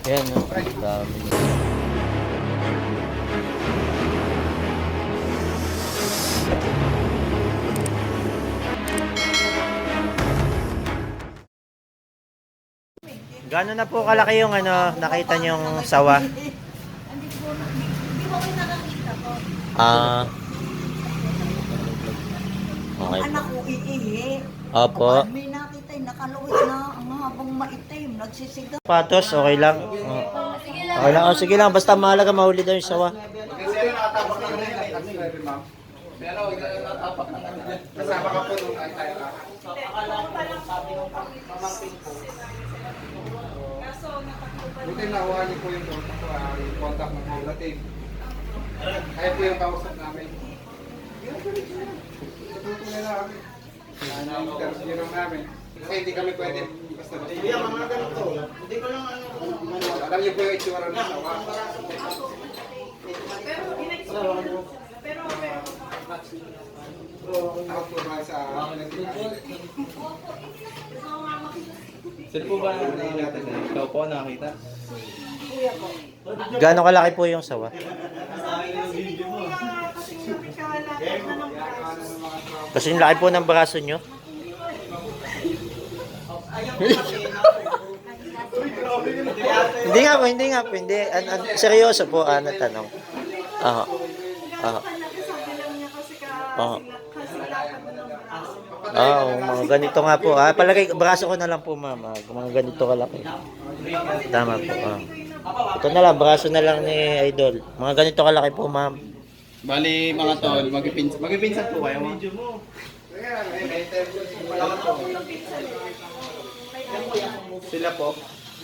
Ayan, no? Dami. Gano'n na po kalaki yung ano, nakita niyong sawa? Hindi mo kayo nakakita ko. Ah, okay. Anak ko iihi. Opo. May nakita yung nakalawit na ang habang maitim. Nagsisigaw. Patos, okay lang. Oh. Okay lang. Oh, sige lang, basta mahalaga mahuli daw yung sawa. Pero natapak na natin. Kasama ka po nung tayo ka. Akala ko palang sabi ng pamangkin ko. Buti nakuha niyo po yung contact ng relative. Kaya po yung kausap namin. Tututunan na kami. Interview lang namin. Kasi hindi kami pwede basta-basta. Hindi ang mga ganito. Hindi ko lang ano. Alam niyo po yung itsura ng sawa. Ako po ba sa Sir po ba natin? Ikaw po nakakita? Gano'n kalaki po yung sawa? Kasi yung laki po ng braso nyo. Hindi nga po. Seryoso po, tanong. Oo. Oo. Oo. Mga ganito nga po. Palagay, braso ko na lang po, ma'am. Mga ganito kalaki. Tama po. Ito na lang, braso na lang ni Idol. Mga ganito kalaki po, ma'am. Bali mga tol, magpipinsan po kayo mo? Sila po.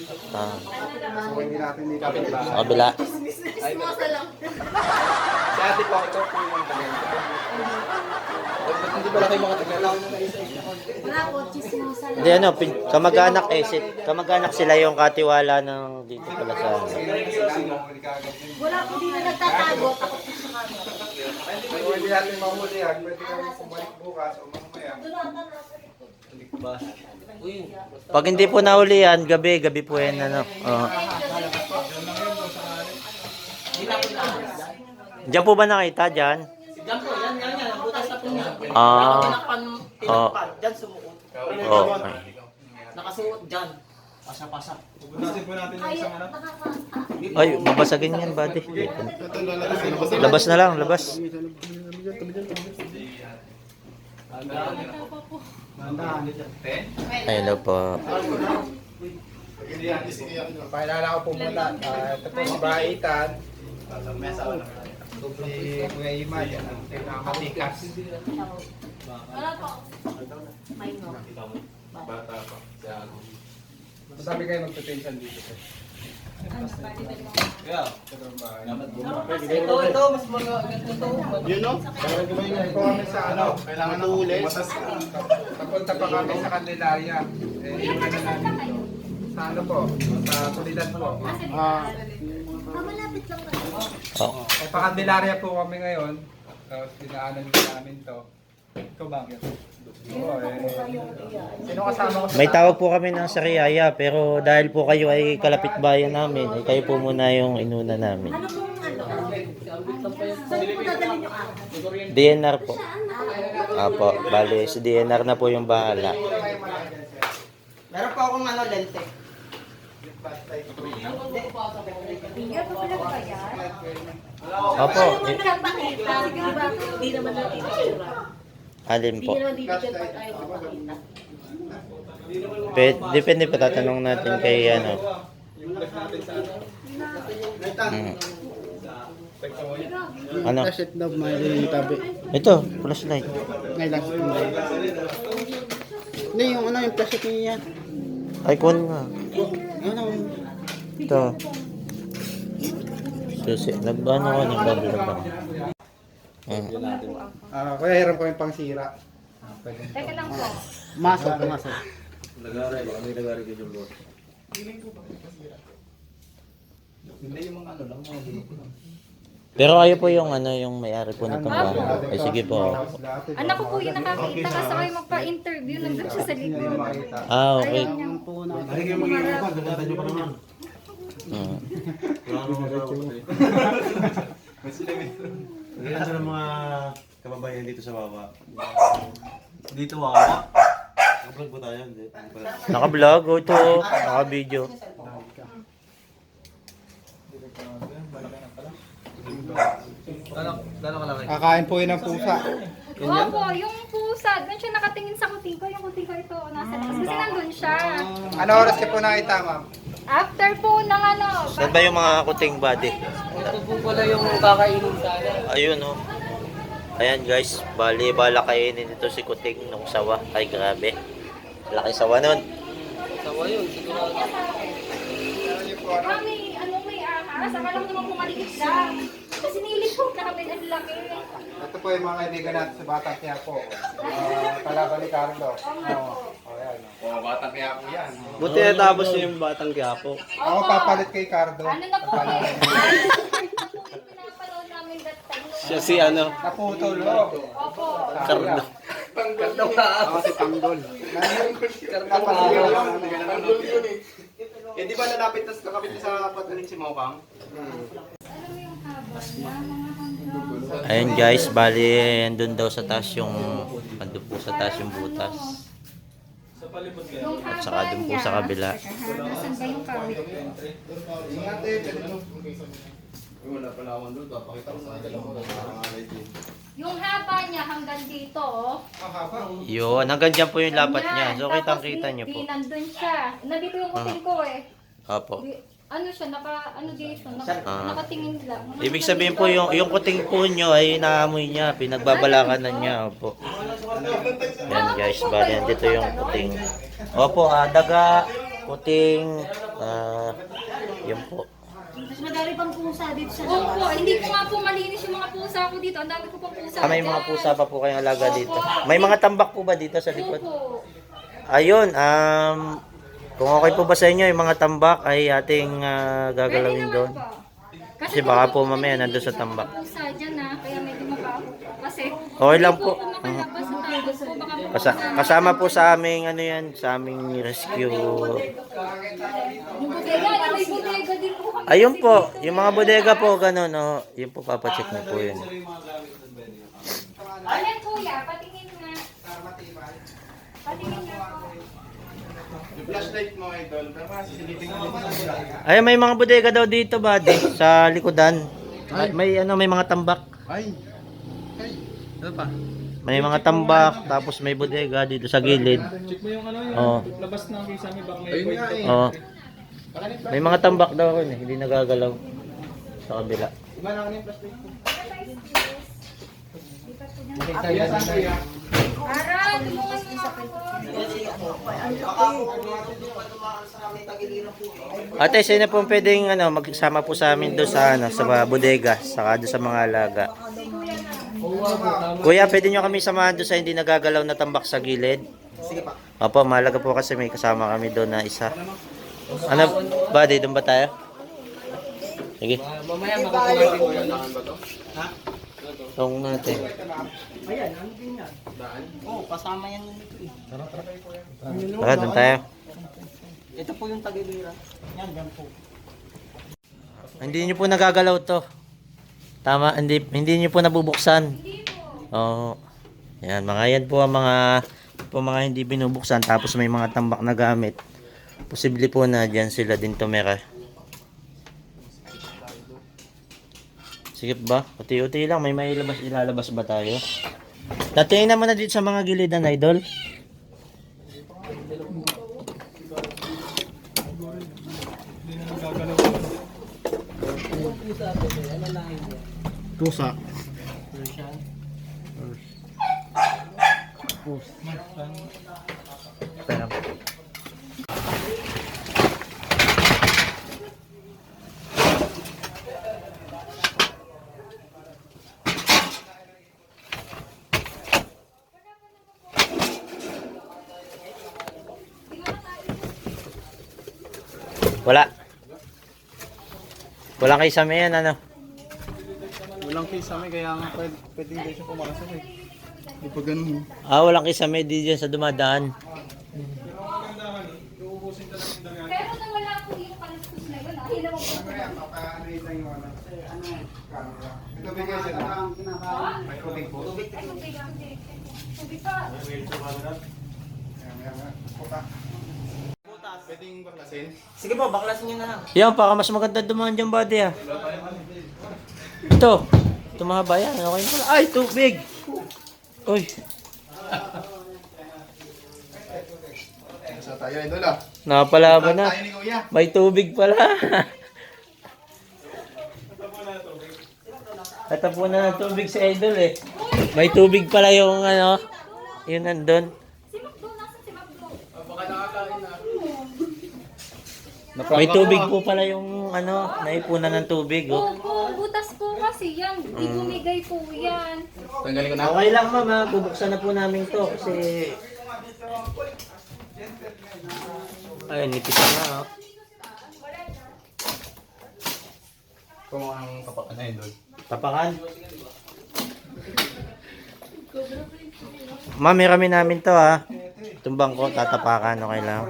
so hindi natin dito kapit ba? Sa kabila. Si ate po, ikaw po yung tagal. Hindi pala kayo mga tagal. Wala po, chismosa lang. Hindi kamag-anak sila yung katiwala ng dito pala sa Wala po dito nagtatago. Takot po sa kanya. Kung hindi natin mahuli yan, pwede kami bumalik bukas o mamaya. Pag hindi po nahuli yan, gabi po yan ano. Oo. Diyan po ba nakita dyan? Diyan po, yan. Butas na po niya. Ah. Tinakpan, dyan sumuot. Okay. Nakasuot dyan. Pasa-pasa. Pupunasin po natin yung isang ano. Ay, babasagin yan, buddy. Labas na lang, labas. Ayun na po. Pakilala ko po muna. Ito po si Baitan. Si Kuya Ima, yan ang pinakatikas. Wala po. May no. Bata pa. Masabi kayo magpotential dito. Yeah. Ito, mas mga ito. Yun no? Ito kami sa ano, Kailangan na huli. papunta pa kami sa Candelaria. Inunan na namin sa ano po, sa Solidad po. Malapit lang po. Oh. Pa Candelaria po kami ngayon. Tapos dinaanan din namin to. Ikaw bakit? Oo, sino kasama ko sa May tawag po kami ng Sariaya, pero dahil po kayo ay kalapit bayan namin, ay kayo po muna yung inuna namin. Ano pong ano? Saan po dadalhin yung ako? DNR po. Apo, bali, si DNR na po yung bahala. Meron pa akong ano, lente. Hindi po pinagbayad. Apo, Ano mo pinagpakita? Sige ba? Hindi naman natin sura. alin Hindi po. naman bibigyan pag ayaw magpakita. Depende pa, tatanong natin kay ano. Ano? Flashlight daw, may yung tabi. Ito, flashlight. Ngay lang. Hindi, yung ano, yung flashlight niya yan. Ay, kunin nga. Ano, Ito. Susi, nag-ano ka, nag-double ka ba? Kuya, hiram ko yung pangsira. Teka lang po. maso, maso. Hindi yung mga ano lang, mga bulok lang. Pero kayo po yung ano, yung may-ari po nitong bahay. Ay sige po. Anak ko po yung nakakita kasi kayo magpa-interview nandun siya sa likod. Ah, okay. Ayaw niyang Po na. Mm. Ganyan sa mga kababayan dito sa baba. Dito wala. Nag-vlog po tayo. Hindi. Naka-vlog, oh, ito, oh. Naka-video. Kakain po yun ng pusa. Opo, yung pusa, doon siya nakatingin sa kuting ko. Yung kuting ko ito, nasa labas. Kasi nandun siya. Ano oras niyo po nakita, ma'am? After po ng ano, Saan ba yung mga kuting body? Ito po pala yung kakainin sana. Ayun, oh. Ayan guys, bali bala kainin nito si kuting nung sawa. Ay grabe. Laki sawa nun. Sawa yun, sigurado. kami, ano may ahas, akala ko naman pumalikit lang. Kasi nilip po namin, ang laki. Ito po yung mga kaibigan natin sa Batang Quiapo. Kalaban ni Carlo. Ayan. Batang Quiapo yan. Buti na tapos yung Batang Quiapo. Ako papalit kay Cardo. Ano na po eh. Pinapanood namin that time. Siya si ano. Naputol, oh. Opo. Cardo. Ako si Tanggol. Eh di ba nakapit sa pataling si Mokang? Ano yung habas na mga hanggang. Ayun guys, bali andun daw sa taas yung andun po sa taas yung butas. Yung At haba saka dun po niya. sa kabila. Nasaan ba yung kawit? Wala pala akong doon. Papakita ko sa Yung haba niya hanggang dito, oh. Yun, hanggang dyan po yung lapat niya. So Tapos kitang-kita niyo po. nandun siya. Nandito yung kuting ko eh. Opo. Ano siya, ano dito, Ah. nakatingin lang. Ibig sabihin po yung kuting po nyo ay naamoy niya, pinagbabalakanan niya. Opo. Yan guys, bali dito yung kuting. Opo, daga, kuting, yun po. Mas madami pang pusa dito sa Opo, hindi ko nga po malinis yung mga pusa ko dito. Ang dami ko pang pusa. May mga dyan. pusa pa po kayong alaga dito. May mga tambak po ba dito sa likod? Opo. Ayun, kung okay po ba sa inyo, yung mga tambak ay ating gagalawin doon. Kasi baka po mamaya nandun sa tambak. Pusa dyan kaya medyo mabaho po. Kasi Okay lang po. Hindi po makalabas sa tagas po. Baka po Kasama po sa aming ano yan, sa aming rescue. yung bodega, may bodega din po kami. Ayun po, yung mga bodega po ganun, oh, yun po papacheck niyo po yun. Ayan kuya, patingin nga. Patingin nga po. Yung flashlight mo, idol. Pero silipin mo dito sa Ay, may mga bodega daw dito ba, sa likodan. May mga tambak. Ay. Ano pa? May mga tambak, tapos may bodega dito sa gilid. Check mo yung ano yung Oh. labas ng kisame baka may Ayun nga eh. Oh. May mga tambak daw rin eh, hindi nagagalaw sa kabila. Iba na yung flashlight mo. Para, tulungan mo ako. Ate, sino po pwedeng magsama po sa amin doon sa sa bodega, saka doon sa mga alaga. Kuya, pwede nyo kami samahan doon sa hindi nagagalaw na tambak sa gilid? Sige pa. Opo, mahalaga po kasi may kasama kami doon na isa. Ano, buddy, doon ba tayo? Sige. Mamaya makakalasin ko yan. Tong natin. Ayan, ano din yan? Oo, kasama yan nito eh. Tara, doon tayo. Ito po yung tagilira. Yan, yan po. Hindi nyo po nagagalaw to. Tama, hindi nyo po nabubuksan. Oo. Yan, mga yan po ang mga hindi binubuksan. Tapos may mga tambak na gamit. Posible po na dyan sila din tumira. Sige ba? Uti-uti lang. May ilalabas ba tayo? Natingnan mo na dito sa mga gilidan, idol. Pusa. Pera. Wala. Wala kay Sam yan, ano? Walang kisame, kaya nga pwede hindi siya pumasok eh. Hindi pa ganun. Walang kisame di dyan sa dumadaan. Pero nawala po yung kaluskus na yun. Hila mo po. Papaanoy lang yung ano. Ito bigay siya na. May tubig po. Ay, tubig lang. Tubig pa. Pwedeng baklasin? Sige po, baklasin nyo na lang. Yan, baka mas maganda dumaan dyan, buddy ah. Ito. Ito mahaba yan. Okay na pala. Ay, tubig! Uy. Sa tayo, idol ah. Nakapalaban na. Tayo ni Kuya. May tubig pala. Tatapunan ng tubig si Idol eh. May tubig pala yung ano. Yun nandun. Si Macdo, nasa si Macdo. May tubig po pala yung ano. Naipunan ng tubig oh. Opo, butas po kasi yan. Di bumigay po yan. Tanggalin ko na. Okay lang ma'am ha. Bubuksan na po namin to kasi... Ay, nipisan na oh. Kung ang kapak na idol. Tapakan. Ma'am, hiramin namin to ha. Tumbang ko, tatapakan. Okay lang.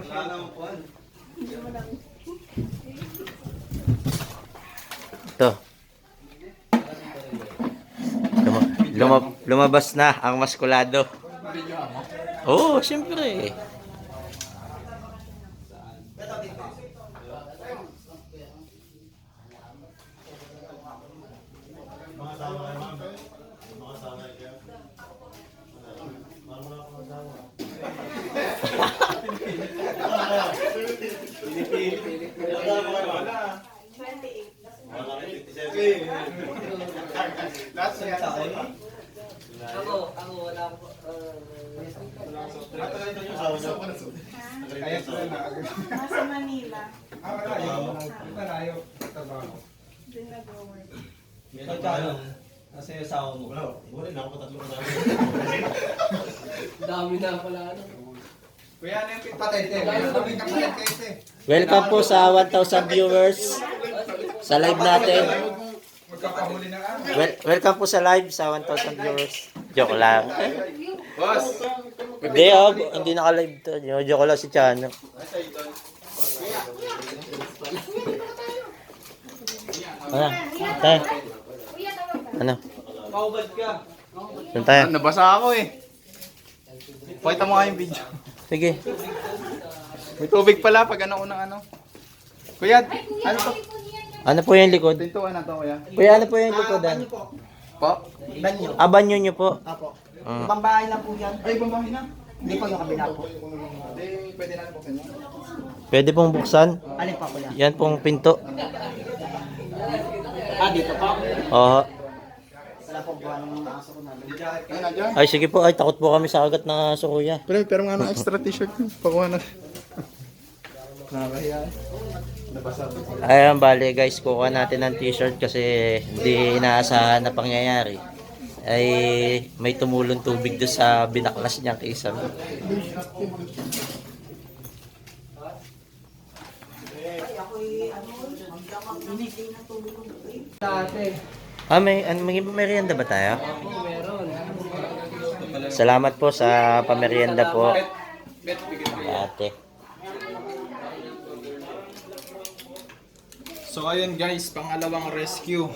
Ito. Lumabas na ang maskulado. Oo, siyempre. Last year. Ako, wala ko. Kaya sila na. Nasa Manila. Malayo. Trabaho. Doon nag-work. Kasi asawa mo. Wala. Wala na ako tatlo na namin. Dami na pala ano. Kuya, ano yung patente? May kapalit kayo ito eh. Welcome po sa 1,000 viewers sa live natin. Magkakahuli na ka. Welcome po sa live sa 1,000 viewers. Joke lang. Boss! Hindi hindi naka-live to. Joke lang si Chano. Ano? Tayo. Kuya, tawag ka. Ano? Kaubad ka. Saan tayo? Nabasa ako eh. Pakita mo nga yung video. Sige. May tubig pala pag ano unang ano. Kuya, Ay, kuya, ano to? ay po niyan. Ano po yung likod? Pintuan na to kuya. Kuya, ano po yung likodan? Po? Banyo. Abanyo nyo po. Apo. Mm. Ibang bahay lang po yan. Ay, bumbahin na. Hindi po yung kabila po. Hindi, pwede na buksan niyo. Pwede pong buksan. Alin pa po yan? Yan pong pinto. Dito pa. Oo. Wala po buwan ng aso ko namin. Ay, nandiyan. Ay, sige po. Ay, takot po kami sa agat na aso, kuya. Pero nga ng extra t-shirt ko. Pakuha na. Nakakahiya. Nabasa to. Ayan, bali guys, kukuha natin ng t-shirt kasi hindi inaasahan na pangyayari. Ay, may tumulong tubig doon sa binaklas niyang kisame. May merienda ba tayo? Meron. Salamat po sa pamerienda po. Ate. So ayun guys, pangalawang rescue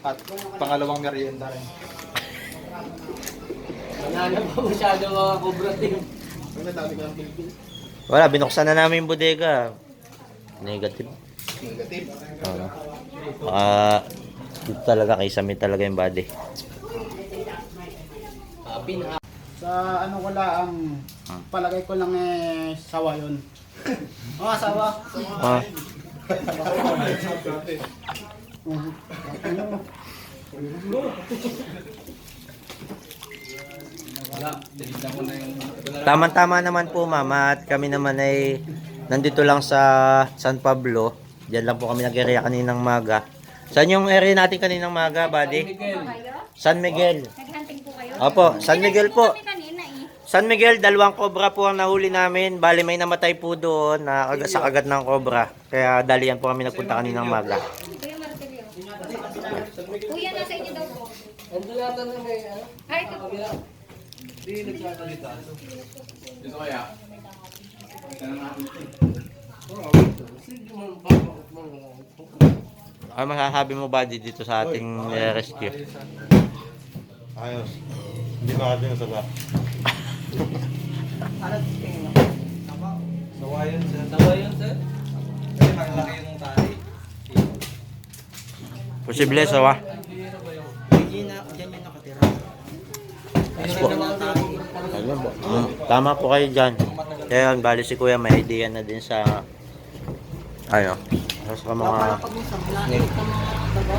at pangalawang merienda rin. Wala na po masyado mga cobra team. Wala, binuksan na namin yung bodega. Negative. Negative. Dito talaga, kisame talaga yung body. Sa ano wala ang palagay ko lang sawa yun. Oh, sawa. Ah, tama-tama naman po mama at kami naman ay nandito lang sa San Pablo. Diyan lang po kami nag-area kaninang maga. Saan yung area natin kaninang maga, buddy? Kayo? San Miguel. Naghunting po kayo? Opo, San Miguel po. Kami kanina eh. San Miguel, 2 cobra po ang nahuli namin. Bali may namatay po doon na sa kagat ng cobra. Kaya dalian po kami nagpunta kaninang maga. Kuya Marcelio. Kuya, nasa inyo daw po. Ando yata na may ano? Ay, ito po. Hindi nagsasalita. Dito kaya? Sige man, bakit man lang. Ano masasabi mo ba dito sa ating rescue? Ayos. Hindi makati yung saba. Ano tingin mo? Sawayan, sir. Sawayan, sir? Kasi malaki yung tali. Posible, sawa. Diyan yung nakatira. Tama po kayo dyan. Kaya yun, bali si Kuya may idea na din sa ano, sa mga Pag minsan, nakikita mo mga daga.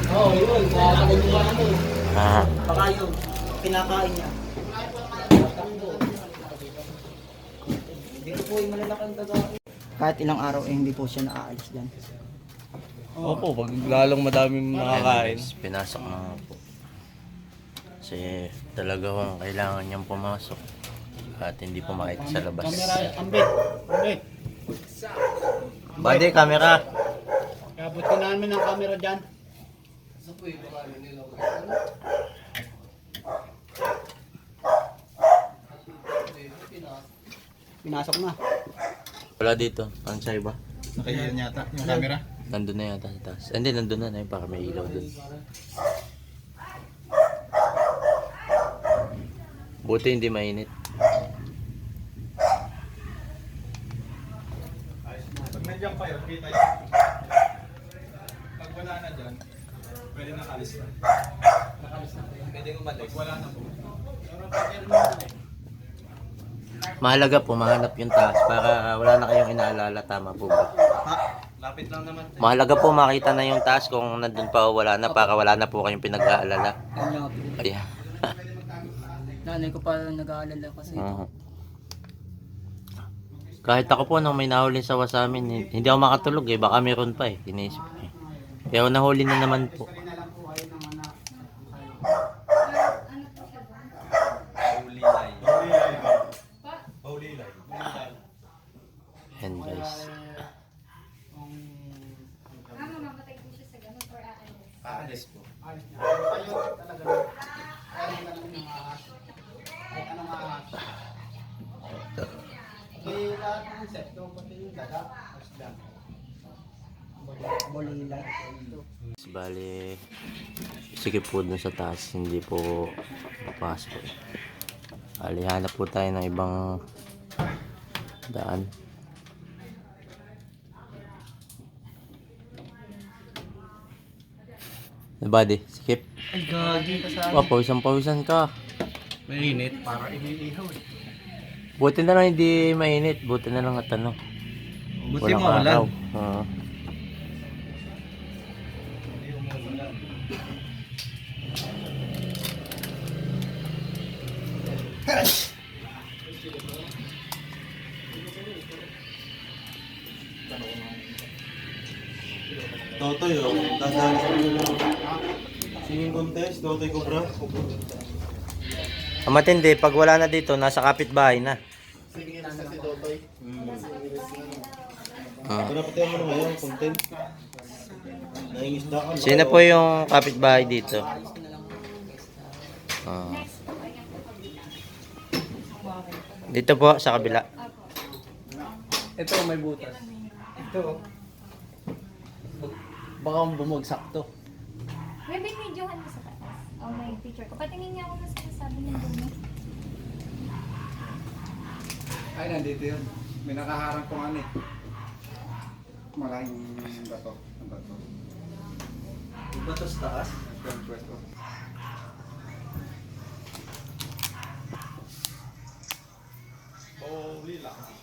Oo, yun. Nakakagano ba ano? Baka yun, kinakain niya. Hindi ko po yung malalaking daga. Kahit ilang araw eh, hindi po siya naaalis dyan. Opo, pag lalong madaming nakakain. Guys, pinasok na nga po. Kasi talaga ho, kailangan niyang pumasok at hindi po makita sa labas. Camera, ambit. Ambit. Body, camera. Kabutin namin ng camera dyan. Sa po yung baka nila. Pinasok na. Wala dito, ang sa iba. Nakayan yata yung camera. Nandun na yata sa taas. Hindi, nandun na yun, para may ilaw dun. Buti hindi mainit. Pag nandiyan kayo, kita yun. Pag wala na dyan, pwede nakalis na. Nakalis na. Pwede umalis. Pag wala na po. Mahalaga po, mahanap yung taas para wala na kayong inaalala. Tama po ba? Lapit lang naman. Mahalaga po makita na yung taas kung nandun pa o wala na para wala na po kayong pinag-aalala. Yan yung pinag- Ayan. Nanay ko pa nag-aalala kasi. Kahit ako po nung may nahuli sa sa amin, hindi ako makatulog eh. Baka meron pa eh. Iniisip ko eh. Pero nahuli na naman po. Holy line. Holy line. Yan guys. Mamamatay po siya sa ganun or aalis. Aalis po. Ayun talaga. Ayun talaga yung ahas. Kahit anong ahas. Hindi lahat ng insekto, pati yung daga. Aslan. Bolila. Bali, sige po dun sa taas, hindi po papasok. Bali, hanap po tayo ng ibang daan. Buddy, skip. Ay, gagi ka sa Oh, pawisan ka. Mainit. Para iniihaw eh. Buti na lang hindi mainit. Buti na lang at ano. Buti Walang mo araw. ulan. Oo. Totoy, oh. Dadaan sa singing contest, Totoy Cobra. Ang matindi, pag wala na dito, nasa kapitbahay na. Sige, nasa si Totoy. Wala pati ang ano ngayon, content. Naingisda ka. Sino po yung kapitbahay dito? Ah. Dito po, sa kabila. Ito may butas. Ito. Baka bumagsak to. May binidyohan ko sa taas. Oh, may picture ko. Patingin niya ako na sinasabi niya doon. Ay, nandito yun. May nakaharang kong ano eh. Malaking bato. Ang bato. Bato sa taas. Ang pwesto. Holy line.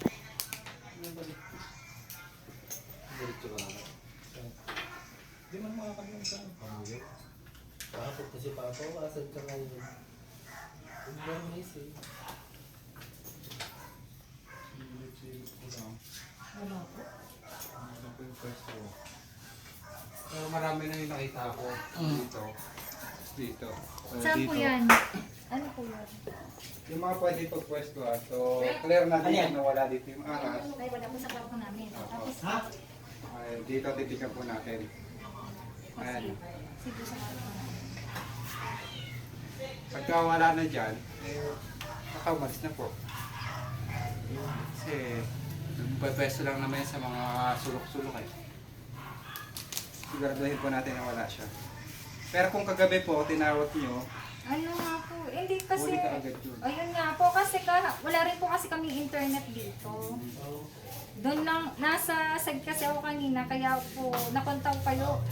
Di man makakagano sa pamuyo. Bakit kasi papa, asan ka ngayon? Nag-miss eh. Wala po. Ano po yung pwesto? Pero marami na yung nakita ko dito. Dito. Saan Dito. po yan? Ano po yan? Yung mga pwede pagpwestuhan. So, clear na dito na wala dito yung aras. Ay, wala po sa kwarto namin. Tapos, Ay, dito titikan po natin. Ayan. sige sa kwarto namin. Pagka wala na dyan, nakaumalis na po. Kasi nagpapwesto lang naman yan sa mga sulok-sulok eh. Siguraduhin po natin na wala siya. Pero kung kagabi po, tinawag nyo, Ano nga po, hindi kasi, huli ka agad yun. ayun nga po, kasi wala rin po kasi kami internet dito. Doon lang, nasa side kasi ako kanina, kaya po, nakontaw kayo.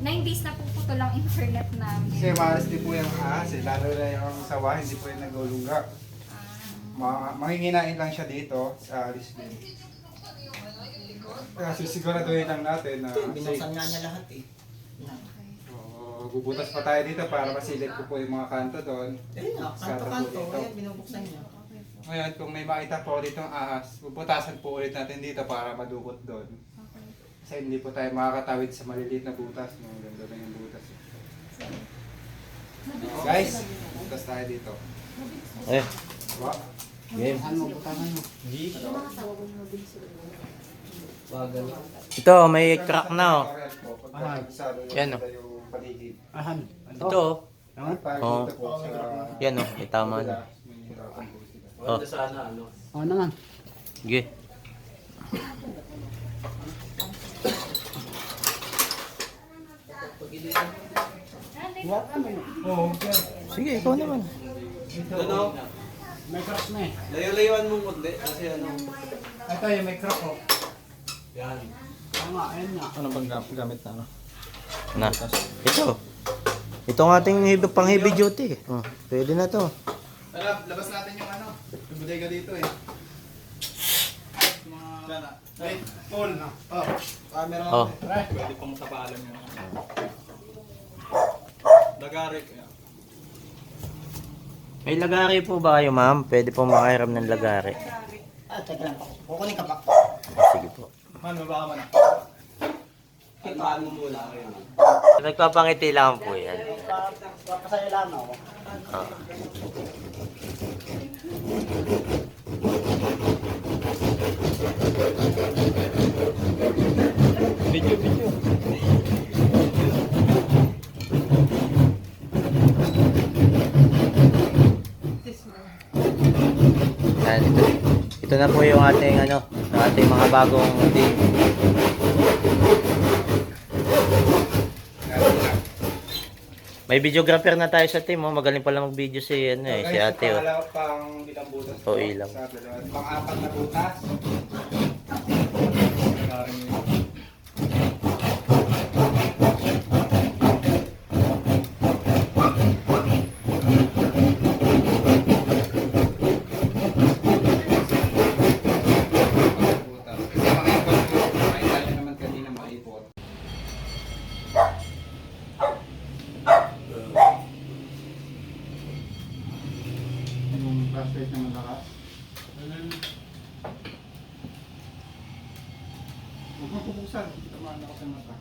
9 days na po po lang internet namin. Kasi maalas din po yung ahas eh, lalo na yung sawa, hindi po yung nagulungga. Manginginain lang siya dito sa Lisbon. Kasi siguraduhin lang natin na Binuksan nga niya lahat eh. bubutas pa tayo dito para masilip ko po yung mga kanto doon. Eh nga, kanto-kanto. Ayan, binubuksan niya. Ngayon, kung may makita po dito ang ahas, bubutasan po ulit natin dito para madukot doon. Kasi hindi po tayo makakatawid sa maliliit na butas. Mga ganda na yung butas. Guys, butas tayo dito. Eh, Diba? game. Ano mo, butangan mo. Ito, may crack na oh. Yan, oh. Yung paligid. Ahan. Ito oh. Ano? Oo. Dito po sa... Yan oh, may tama na. Oh, Sana ano. Oo naman. sige. Huwag ka naman. Oo, okay. Sige, ikaw naman. Ano? May crack na eh. Layo-layuan mo kundi kasi ano. Ito yung may crack oh. Yan. Tama, ayun nga. Ano bang gamit na ano? Na. Ito. Ito ang ating pang heavy duty. Oh, pwede na to. Tara, labas natin yung ano. Yung bodega dito eh. Mga... Wait, Paul. Oh, camera Oh. natin. Pwede pang tapalan yun. Dagarik. May lagari po ba kayo, ma'am? Pwede po makahiram ng lagari. Ah, teka lang. Kukunin ka ba? Sige po. Man, baka man. Tamaan mo muna kayo. Nagpapangiti lang po yan. Papasaya lang ako. Ah. Yan, ito na po yung ating ano, ating mga bagong team. May videographer na tayo sa team, oh. Magaling pala mag-video si ano eh, si ate oh. Pang ilang butas O, ilang. Sa dalawa. Pang-apat na butas. Butas. Kasi makaipot po. Makita nyo naman kanina makaipot. Yung flashlight na malakas. Huwag mo pupuksan. Tamaan ako sa mata.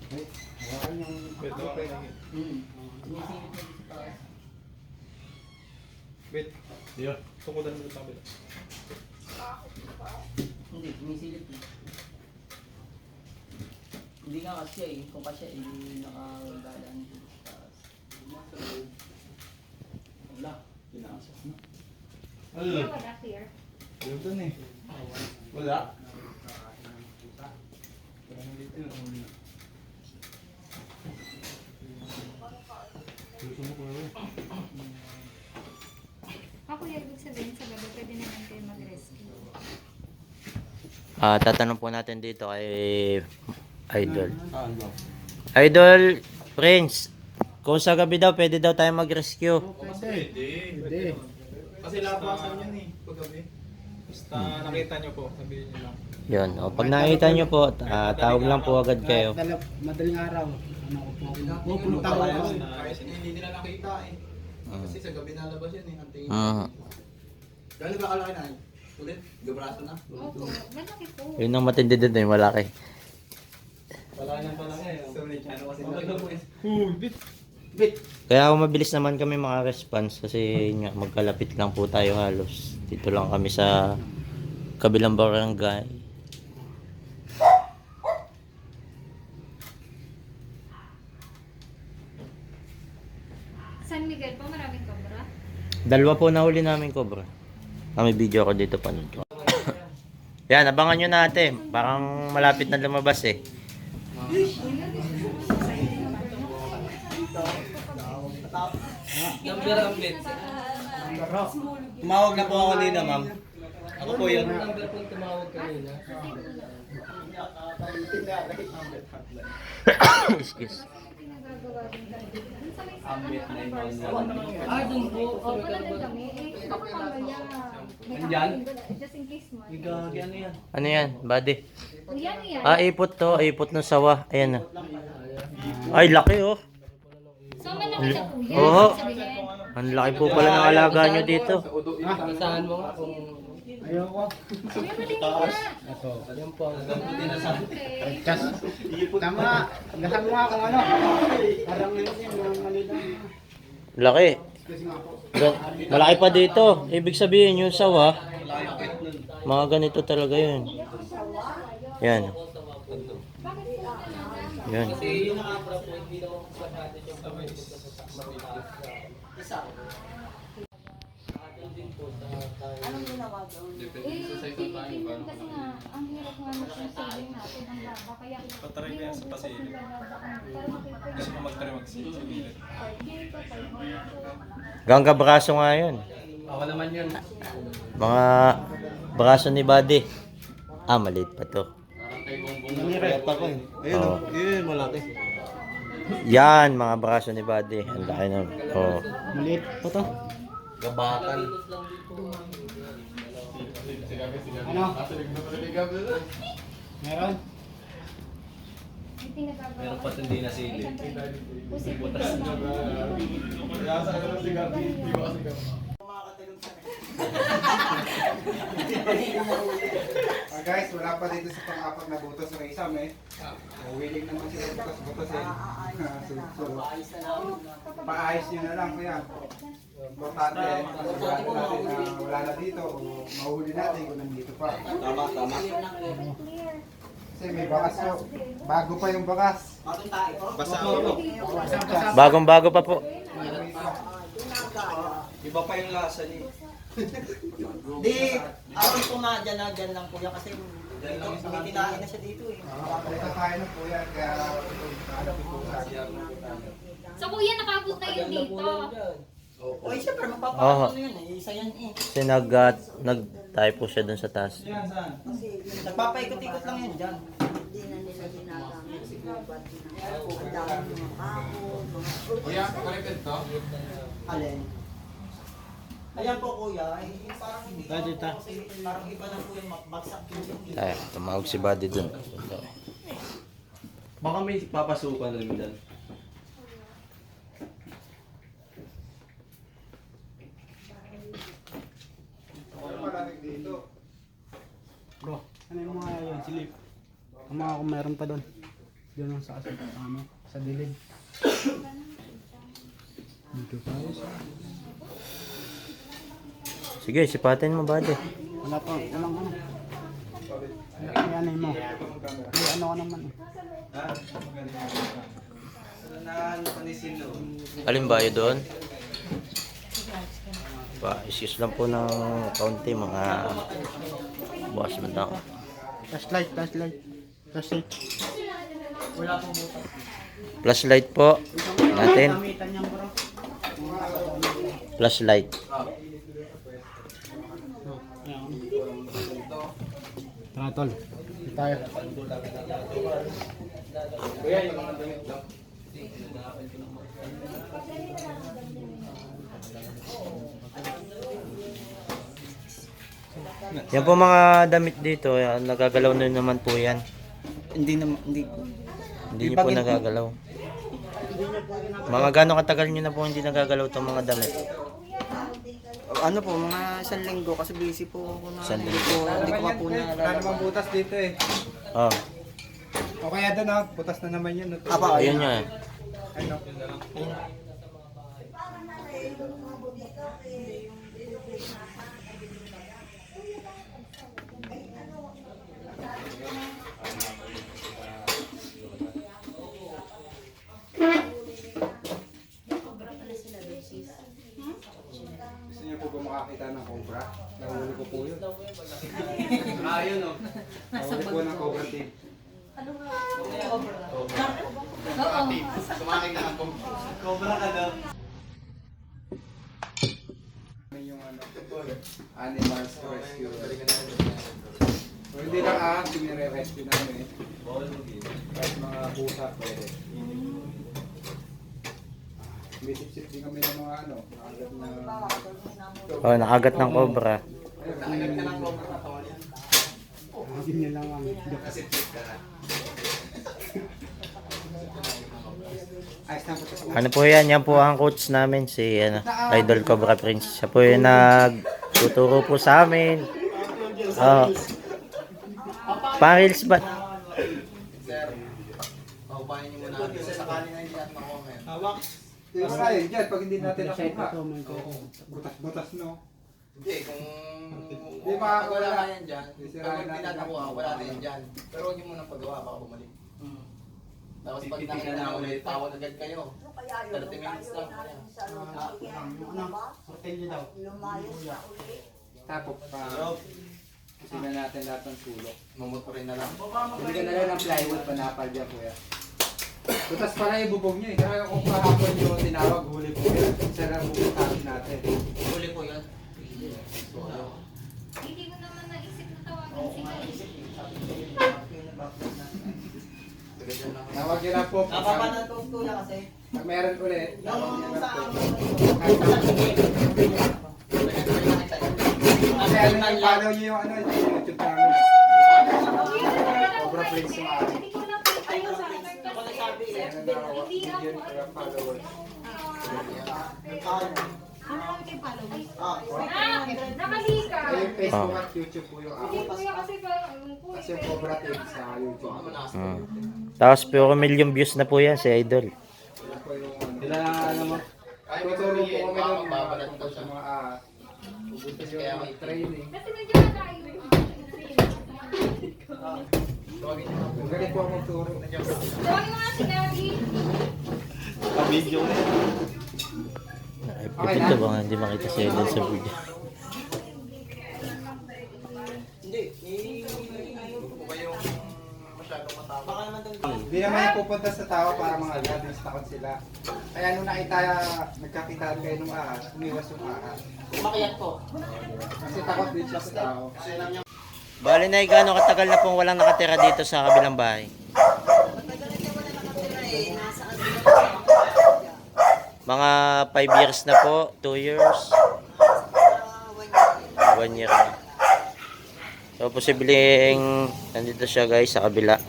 Okay. Hawakan yung... Ito, okay. Wait. Diyo. Tukudan mo sa kabila. Hindi, sumisilip eh. Hindi nga kasi eh. Kung kasi eh, nakagalaan dito sa taas. Wala. Pinasa. Yeah, wala here. Diyo dun eh. Wala. Ako yung ibig sabihin sa gabi, pwede naman kayo mag-rescue. Tatanong po natin dito kay Idol. Idol, Prince, kung sa gabi daw, pwede daw tayo mag-rescue. Pwede. Kasi labasan yun eh. Paggabi. Basta nakita nyo po. Sabihin nyo lang. Yun, o, pag nakita nyo po, tawag lang po agad kayo. Madaling araw. Ano ko po. Pupunta ko ako. Kahit hindi nila nakita eh. Kasi sa gabi nalabas yan eh. Ang tingin. Gano'n ba kalaki na? Ulit? Gabraso na? Opo, malaki po. Yun ang matindi din yung malaki. Wala nang palaki eh. So, ano kasi Kaya kung mabilis naman kami maka-response kasi nga, magkalapit lang po tayo halos. Dito lang kami sa kabilang barangay. Dalawa po nahuli namin cobra. May video ako dito pa. Yan, abangan nyo natin. Parang malapit na lumabas eh. Number ang bit. Tumawag na po ako kanina, ma'am. Ako po yun. Number po tumawag kanina. Excuse. Ah, dun po. Oh, wala na kami. Eh, ito ko ganyan. Nandyan? Just in case man. Gagi, ano yan? Ano yan, buddy? Yan yan. Ipot to. Ipot ng sawa. Ayan na. Ay, laki oh. So, malaki na po yan. Oo. Sabihin. Ang laki po pala ng alaga nyo dito. Saan mo nga kung... Ayoko. Kuya, mali na. Ito. Yan po. Okay. Kas. Tama. Gahan mo nga kung ano. Parang yun yung mali lang. Laki. Malaki pa dito. Ibig sabihin yung sawa, mga ganito talaga yun. Yan. Yan. Kasi nga, ang hirap nga ng saving natin ang laba. Kaya, Pataray ko yan sa pasilip. Gusto mo magtaray magsilip. Gangga braso nga yun. Ako naman yun. Mga braso ni Buddy. Maliit pa to. Nangiret ako eh. Ayun, Oo. yun, malaki. Yan, mga braso ni Buddy. Ang laki na. Oh. Maliit po to. Gabakan. Ano? Meron? Meron pa hindi na silip. Guys, wala pa dito sa pang-apat na butas ng isa, eh. Willing naman sila butas-butas eh. Paayos nyo na lang, kuya. Importante, sigurado natin na wala na dito o mahuli natin kung nandito pa. Tama, tama. Kasi may bakas po. Bago pa yung bakas. Basta ako. Bagong-bago pa po. Iba pa yung lasa niya. Di, ako kung dyan lang kuya kasi may tinahin na siya dito eh. Ito tayo na po yan, kaya ano po sa So, kuya, nakabot na yun dito. O siyempre magpapakano yun eh, isa yan eh. Kasi nag-typo siya dun sa taas. Nagpapaikot-ikot lang yan dyan. Hindi na nila ginagamit si Gubat na ang dami ng mga kahon, mga Kuya, connected to? Alin? Ayan po kuya, yung parang hindi ko kasi parang iba na po yung baksak yung Ay, tumawag si Buddy dun. Baka may papasukan rin dyan. Malamig dito. Bro, ano yung mga yun? Silip. Ang mga kung meron pa doon. Doon lang sa sa dilid. Dito tayo sa... Sige, sipatin mo, Buddy. Wala pa, walang ano. May ano mo. May ano ka naman eh. Naano pa ni Silo. Alin ba yun doon? Excuse lang po ng kaunti mga boss mo na. Flashlight. Flashlight po natin. Gamitan niyan bro. Flashlight. Tara tol. Dito tayo. Kuya, yung mga damit lang. Yan po mga damit dito, yan, nagagalaw na naman po yan. Hindi naman, hindi. Hindi niyo po nagagalaw. Mga gano'ng katagal niyo na po hindi nagagalaw itong mga damit? Ano po, mga isang linggo kasi busy po ako na. Isang Hindi ko pa po Wala na. namang butas dito eh. Oh, O kaya doon ah, butas na naman yun. Apa, ayun nga. Ano? po ba makakita ng cobra? Nahuli ko po yun. Ayun o. Nahuli po ng cobra team. Oo. Sumakit na ako. Cobra ka daw. May yung animals rescue. So, hindi lang sinire-rescue namin. Kahit mga pusa pwede. Bisip-sip din kami ng mga nakagat na... Oh, nakagat ng cobra. Nakagat ka ng cobra na to. Hindi nila lang ang Ayos na po sa Ano po yan? Yan po ang coach namin, si Idol Cobra Prince. Siya po yung nagtuturo po sa amin. Parils ba? Paupahin niyo muna. Kasi sakali na hindi natin makuha ngayon. hawak. Yung tayo dyan, pag hindi natin Pinaside nakuha. ko to, may ko. Butas-butas, no? Hindi, kung... Di ba, Pag wala ka yan dyan, Sisirain pag hindi natin natin yan. nakuha, wala na yan dyan. Pero huwag niyo muna pagawa, baka bumalik. Tapos pag nakita na ulit, tawag agad kayo. 30 minutes lang. Sortelyo daw. Tapos pa, kasi na natin lahat ng sulok. Mumuturin na lang. Bigyan na lang ng plywood, panapal dyan, kuya. Butas pala yung bubong niya eh. Kaya kung kahapon yung tinawag, huli po yan. Isa lang bubutasin natin. Huli po yan. Hindi ko naman naisip na tawagan sila. Tawag nyo lang po. Napapanan ko kuya kasi. Pag meron ulit, tawag nyo Yung lang sa po. kahit sa Kasi follow nyo yung YouTube namin. Cobra Prince yung akin. Hindi ko na po ayun sa ako nagsabi eh. Hindi ako Yun yung followers. nakalika. Yung Facebook at YouTube po yung Hindi akin. kuya kasi parang Kasi yung Cobra Team sa YouTube. Tapos puro million views na po yan si Idol. Yun po yung Sila lang ano mo. tutulong po kami ng Magbabalat daw siya. mga gusto nyo yung training. Kasi medyo matayo. Galing po ako magturo. Dawag yung mga sinabi. Pa-video na yan. Ito ba nga hindi makita si Idol sa video. Hindi. Kung kayong masyadong matapos. Baka naman doon. Hindi naman yung pupunta sa tao para mga gadgets takot sila. Kaya nung nagkakitaan kayo nung ahas, umiwas yung ahas. Umakyat po. Kasi takot din siya sa tao. Bali na gaano katagal na pong walang nakatira dito sa kabilang bahay? Matagal na siya wala nakatira eh. Nasa ano na Mga 5 years na po, 2 years, 1 year na. So posibleng nandito siya guys sa kabila.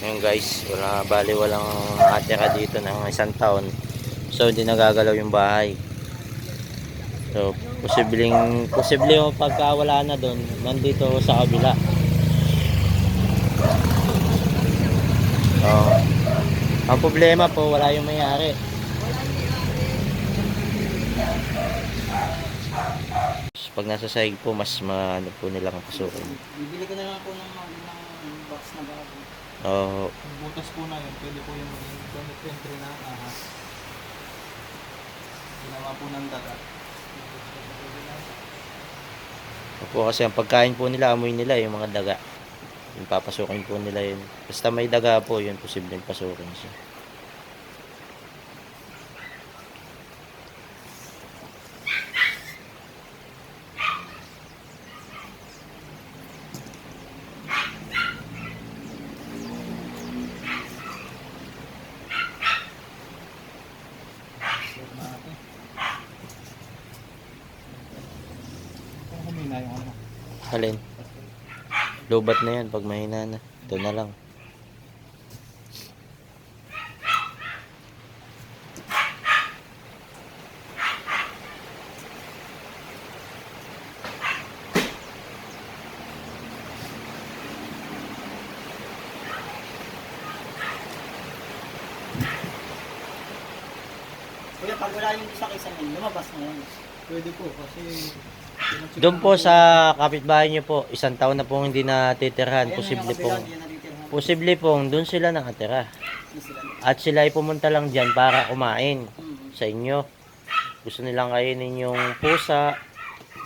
Ayun guys, walang nakatira dito ng 1 taon. So hindi nagagalaw yung bahay. So posible yung pagka wala na doon, nandito sa kabila. Oh. Ang problema po, wala yung may-ari. Pag nasa sahig po, mas maano po nilang pasukin. Bibili ko na lang po ng box na bago. Oh, Butas po na yun. Pwede po yung gamit entry na ahas. Ginawa po ng daga. po kasi ang pagkain po nila, amoy nila yung mga daga. Yung papasukin po nila yun. Basta may daga po, yun posibleng pasukin siya. Kung humina yung ano. Alin? Lubat na yan pag mahina na. Ito na lang. Kuya, pag wala yung isa kaysa nun, lumabas na yan. Pwede po kasi Doon po sa kapitbahay nyo po, 1 taon na pong hindi natitirhan. Ayan na yung Posible kabila, pong, di yan natitirhan. posible pong doon sila nakatira. At sila ay pumunta lang dyan para kumain sa inyo. Gusto nilang kainin yung pusa,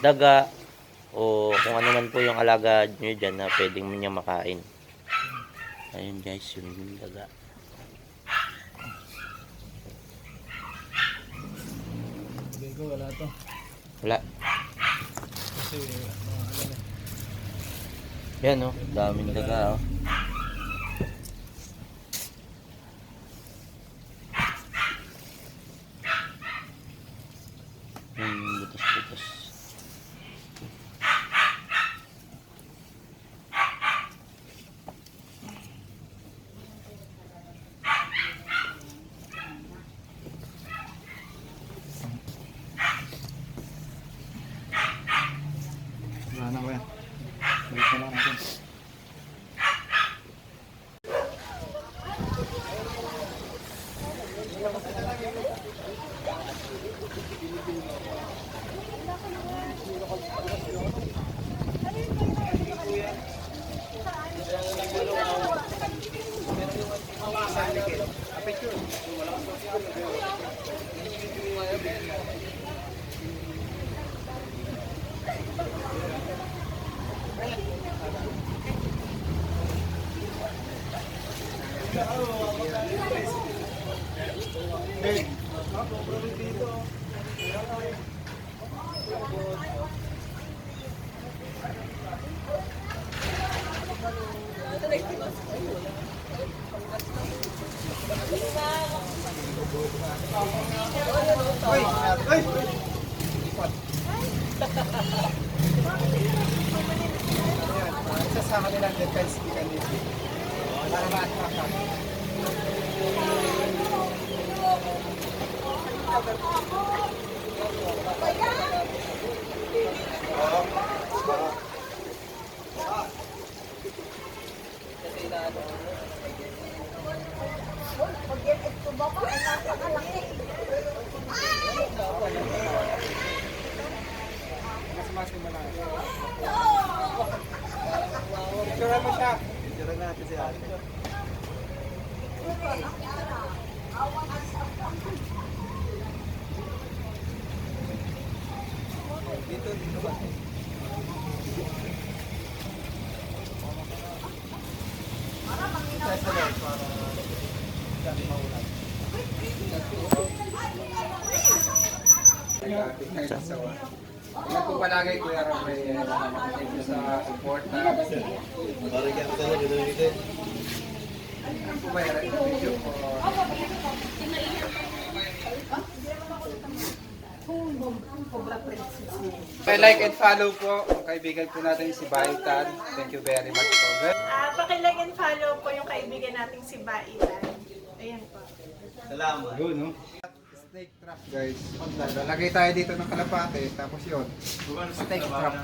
daga, o kung ano man po yung alaga nyo dyan na pwedeng niya makain. Ayun guys, yung daga. Hindi ko, wala to. Wala. Kasi, Yan oh, daming daga oh. Butas-butas. Wala na ko yan. Balik na lang natin. Isa sa kanilang defense mechanism. Para ma-attract. Picture mo siya. Picture natin si ate. Dito ba? Yan po palagay Kuya Rafael. Thank you sa support na. Parang kaya ko talaga dito. Yan po ba yung video po? Like and follow po ang kaibigan po natin si Baitan. Thank you very much po. Pakilike and follow po yung kaibigan nating si Baitan. Ayan po. Salamat. Yun, no? Snake trap, guys. Lalagay tayo dito ng kalapate, tapos yun. Snake trap.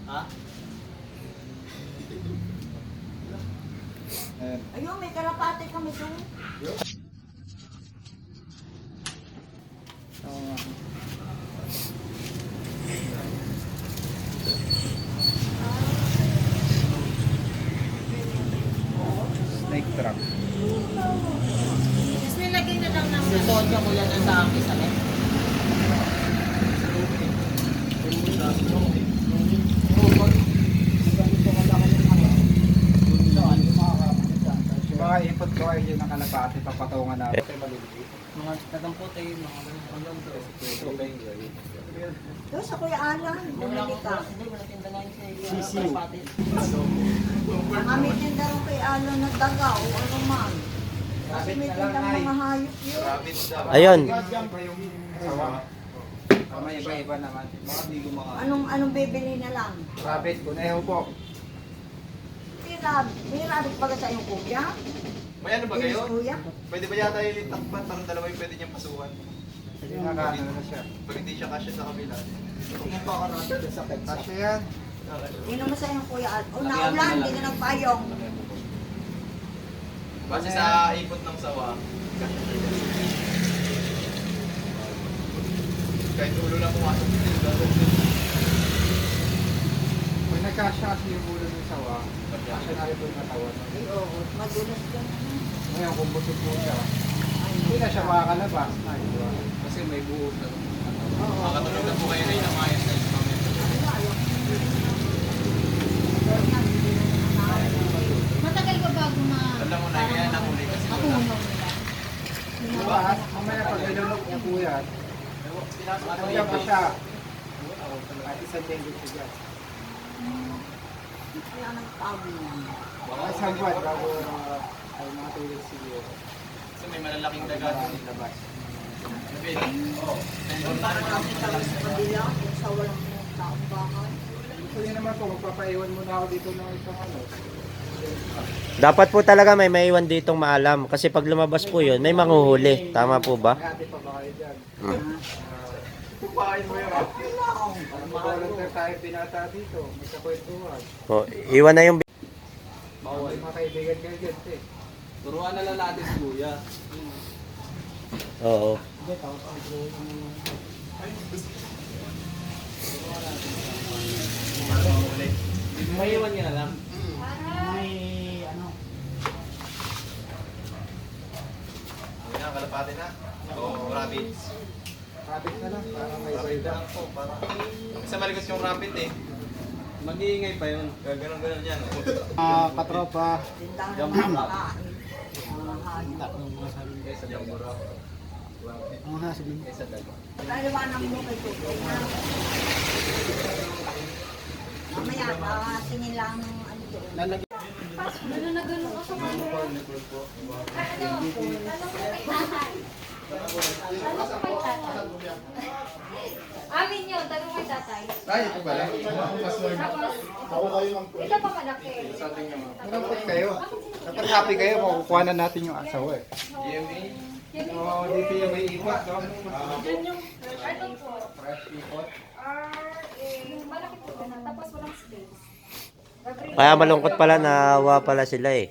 Ha? Ayan. Ayun, may kalapate kami doon. Snake trap. Tapos nilagay na lang ng Sosyo ko yan sa akin sa net. Yung mga ipot ko ay yun ang kalapate, papatungan natin. Mga tagamputi, mga ganun. Doon sa Kuya Alan, bumili ka. Hindi, wala tinda na yun sa kalapate. Kami tinda rin kay Alan na daga o ano man. Kasi may tindang mga hayop yun. Ayun. Sawa. May iba-iba naman. Anong bibili na lang? Rabbit, kuneho po. May rabbit baga sa iyong kuya? May ano ba kayo? Yes, kuya? Pwede ba yata yung takpan? Parang dalawa yung pwede niyang pasukan. Hindi nakano na siya. Pag hindi siya kasya sa kabila. Tingin pa ako natin sa pet. Kasya yan. Yun naman sa iyong kuya. O naulan, hindi ka nagpayong. Base sa ipot ng sawa, kasya siya dyan. Kahit ulo na pumasok dito. Pag nagkasya kasi yung ulo ng sawa, kasya na rin po yung katawan. Ay, oo. Magulas ka na. Ngayon kung busog po siya, hindi na siya makakalabas. Kasi may buo na. Makatulog na po kayo na inamayas na yung mamaya. Matagal ba bago Alam mo na yan, nahuli kasi wala. Diba? Mamaya pag nilunok niya po yan, kaya pa siya. At isang linggo siya dyan. Baka isang buwan bago ay makatulog siguro. Kasi may malalaking dagat yung labas. Hindi naman po, magpapaiwan muna ako dito ng isang ano. Dapat po talaga may maiwan ditong maalam. Kasi pag lumabas po yun, may manghuhuli. Tama po ba? Hati pa ba kayo dyan? Kupain mo yun. Volunteer tayo pinata dito, may kakwentuhan. O, iwan na yung... Bawal mga kaibigan kayo dyan, eh. Turuan na lang natin si Kuya. Oo. May iwan ka na lang. May ano. Ano na, kalapate na? Oo, rabbits. Rabbit na lang, para may bayda. Kasi maligot yung rabbit eh. Mag-iingay pa yun. Ganon-ganon yan. Katropa. Tindahan ng pagkain. Kaysa jambura. Ang hasabi. Kaysa dago. Naliwanag mo kay Tutoy na. Mamaya, tingin lang ng ano doon. Ano na gano'n ako sa mga... Ano po kay tatay? Amin yun, tanong kay tatay. Ay, ito pala. Tapos, ito pa malaki. Dapat kayo. Dapat happy kayo, makukuha na natin yung asawa eh. GMA. Oo, dito yung may ipot, no? Yun yung, ano po, Fresh ipot. malaki po na, tapos walang space. Kaya malungkot pala, nawa pala sila eh.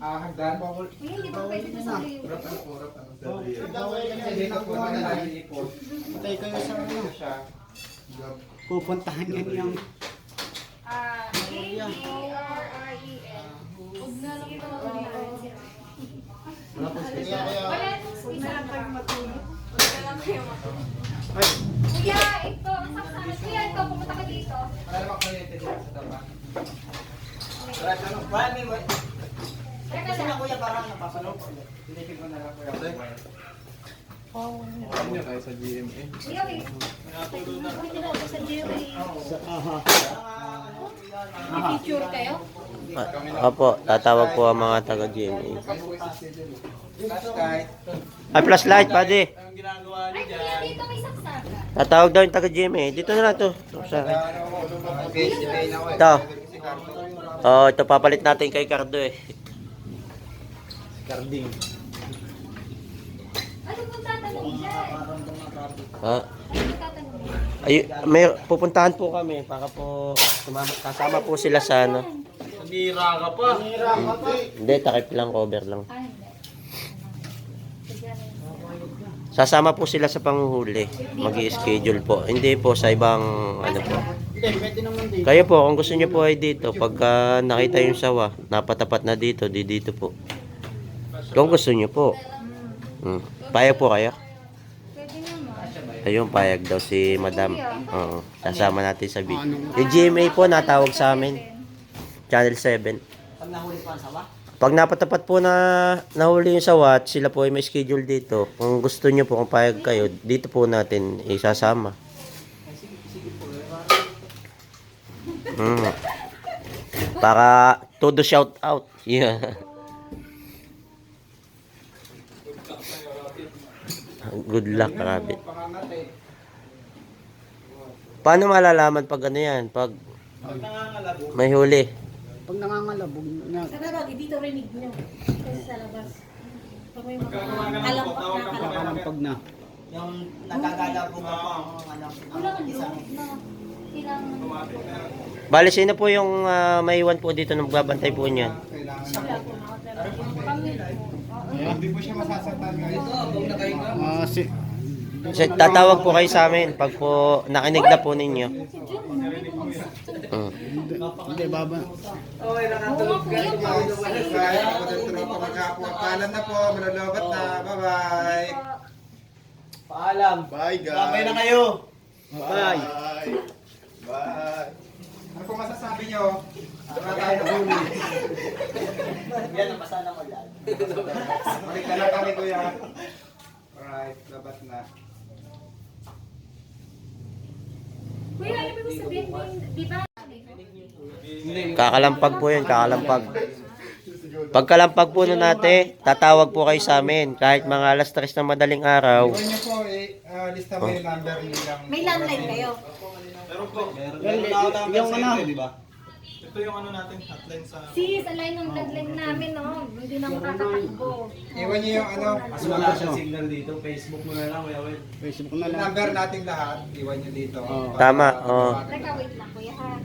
Hagdan. Hindi ba pwede na sa liyo? Hindi na po na lang yung ipot. Patay kayo sa ano. Siya. Pupuntahan yan yung... A-D-R-R-E-N. Huwag na lang ito. Wala pong space. Wala pong space. Wala kayong matulog. Wala lang kayong matulog. Kuya, ito. Ang saksakan. Kuya, ito. Pumunta ka dito. Wala naman kuryente dito sa taba. Kasi na kuya parang napapanood. Tinipid ko na lang kuya. Ano yun tayo sa GMA? Kuya, wait. Pwede na ako sa GMA. Picture kayo? Opo, tatawag po ang mga taga-GMA. Flashlight. Ay, flashlight, buddy. Anong ginagawa niyo Ay, dyan? kuya, dito may saksakan. Tatawag daw yung taga-GMA. Dito na lang to. Ito. Oh, ito papalit natin kay Cardo eh. Carding. Ano pong tatanong dyan? Ha? Ano tatanong? Ay, may pupuntahan po kami para po kasama po sila sa ano. Nira ka pa. Hindi, takip lang, cover lang. Ah, hindi. Sasama po sila sa panghuhuli. Mag-i-schedule po. Hindi po sa ibang ano po. Hindi, pwede naman dito. Kayo po, kung gusto niyo po ay dito. Pagka nakita yung sawa, napatapat na dito, dito po. Kung gusto niyo po. Payag po kayo? Pwede naman. Ayun, payag daw si Madam. Oo, sasama natin sa video. Yung GMA po, natawag sa amin. Channel 7. Pag nahuli pa ang sawa? Pag napatapat po na nahuli yung sawa at sila po ay may schedule dito, kung gusto niyo po, kung payag kayo, dito po natin isasama. Para todo shout out. Yeah. Good luck, rabbit. Paano malalaman pag ano yan? Pag may huli. Pag nangangalabog na. Sa naragi, dito rinig nyo. Kasi sa labas. Pag may mga alampak na kalabas. Nakalampag na. Yung nagagala po ba po ang ano, Wala ka doon. Silang... Bale, sino po yung maiwan po dito nang magbabantay po niyan? Hindi po siya masasaktan ngayon. Si Tatawag po kayo sa amin pag po nakinig na po ninyo. Hindi, baba. Okay, nakatulog ka. Kaya ako ng tropa maghapon. Paalam na po, malulubat na. Bye-bye. Paalam. Bye guys. Babay na kayo. Bye. Bye. Ano po masasabi nyo? Wala tayo na huli. Yan ang masana mo yan. Balik na lang kami kuya. Alright, labat na. Kuya, ano ba sabihin mo? Di ba? Kakalampag po yun, kakalampag. Pagkalampag po nun natin, tatawag po kayo sa amin. Kahit mga alas 3 ng madaling araw. Iwan nyo po lista mo yung number nilang. May landline kayo. Yung ano, Ito yung ano natin, hotline sa... Sis, alay ng landline namin, no? Hindi na makakatakbo. Iwan nyo yung ano. Mas wala siyang signal dito. Facebook mo na lang, Kuya Will. Facebook na Yung lang. number nating lahat. Iwan nyo dito. Tama, oo. Teka, wait lang, kuya, ha?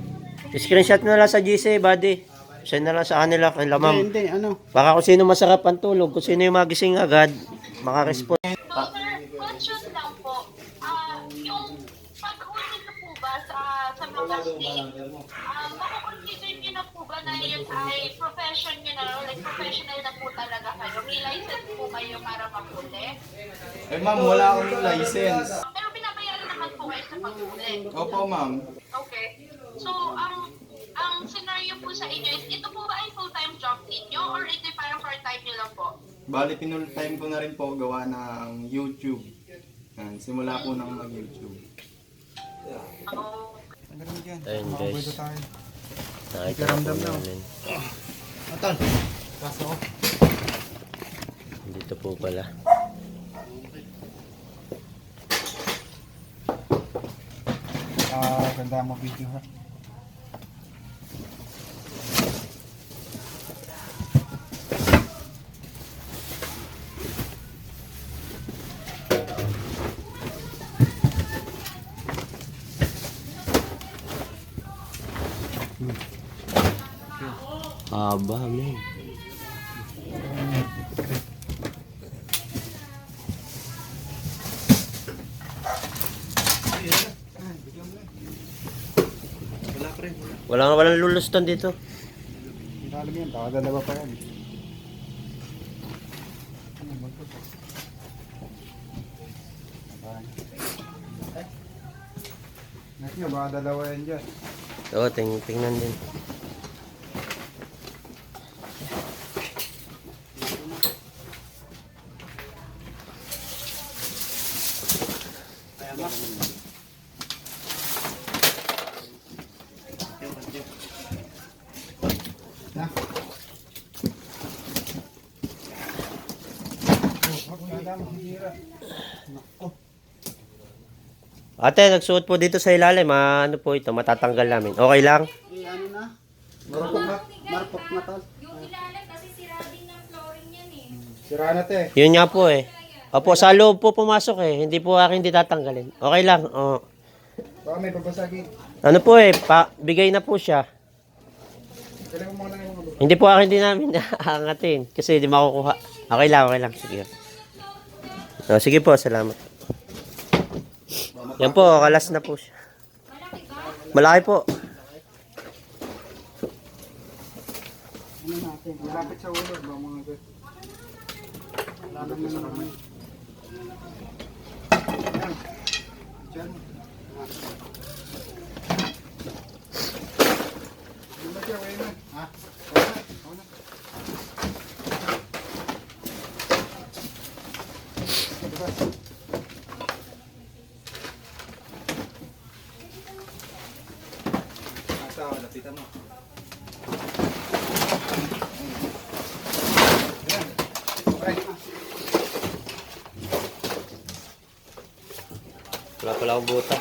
Screenshot na lang sa GC, buddy. Send na lang sa kanila, kay Hindi, Lamam. hindi, ano. Baka kung sino masarap ang tulog, kung sino yung magising agad, makarespond. So, sir, question lang po. Yung paghuli na po ba sa mga state, makakonsider nyo na po ba na yun ay profession nyo na, like professional na po talaga kayo? May license po kayo para maghuli? Eh ma'am, wala akong license. Pero binabayaran naman po kayo sa paghuli. Opo ma'am. Okay. So, ang scenario po sa inyo is, ito po ba ay full-time job ninyo or ito parang part-time nyo lang po? Bali, pinul-time ko na rin po gawa ng YouTube. Yan, simula po ng mag-YouTube. Ayun guys, nakita ko po namin. Atan, kaso ko. Dito po pala. Ganda mo video ha. Aba, men. Walang luluston dito. Ang talag yan, baka dalawa pa yan. Nak nyo, baka dalawa yan dyan. Oo, tingnan din. Ate, nagsuot po dito sa ilalim. Ano po ito? Matatanggal namin. Okay lang? Ano na? Marupok na. Marpok na to. Yung ilalim kasi sira din ng flooring yan, eh. Sira na te. Yun nga po eh. Opo, sa loob po pumasok eh. Hindi po akin hindi tatanggalin. Okay lang. Oo. Baka may babasagin. Ano po eh, bigay na po siya. Kailangan mo muna yung mga Hindi po akin din namin aangatin kasi hindi makukuha. Okay lang. Sige. Sige po, salamat. Yan po, kalas na po siya. Malaki po. Ano natin? malapit sa ulo. Ba mga good. Wala naman na naman. Diyan. Yung ba siya, way mo? Ha? Ako na. Diba? Asa, lapitan mo. Ayan. Okay. Wala pala akong buta.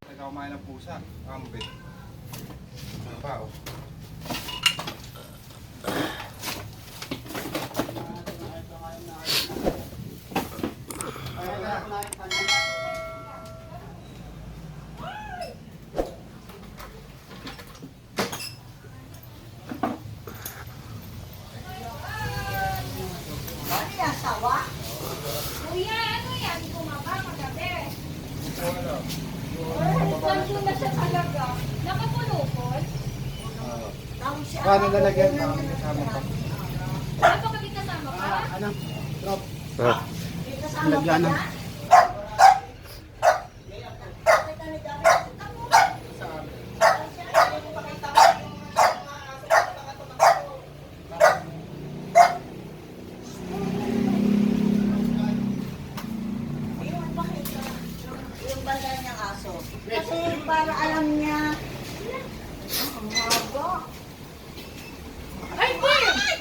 Ikaw kumain ng pusa. Ambit. Ano pa, oh. Paano lalagyan? Kasama pa. Ano pa kami kasama pa? Ano? Drop. Ah. Lagyan ng... Yung banda niyang aso. Kasi para alam niya, ang haba. Ay,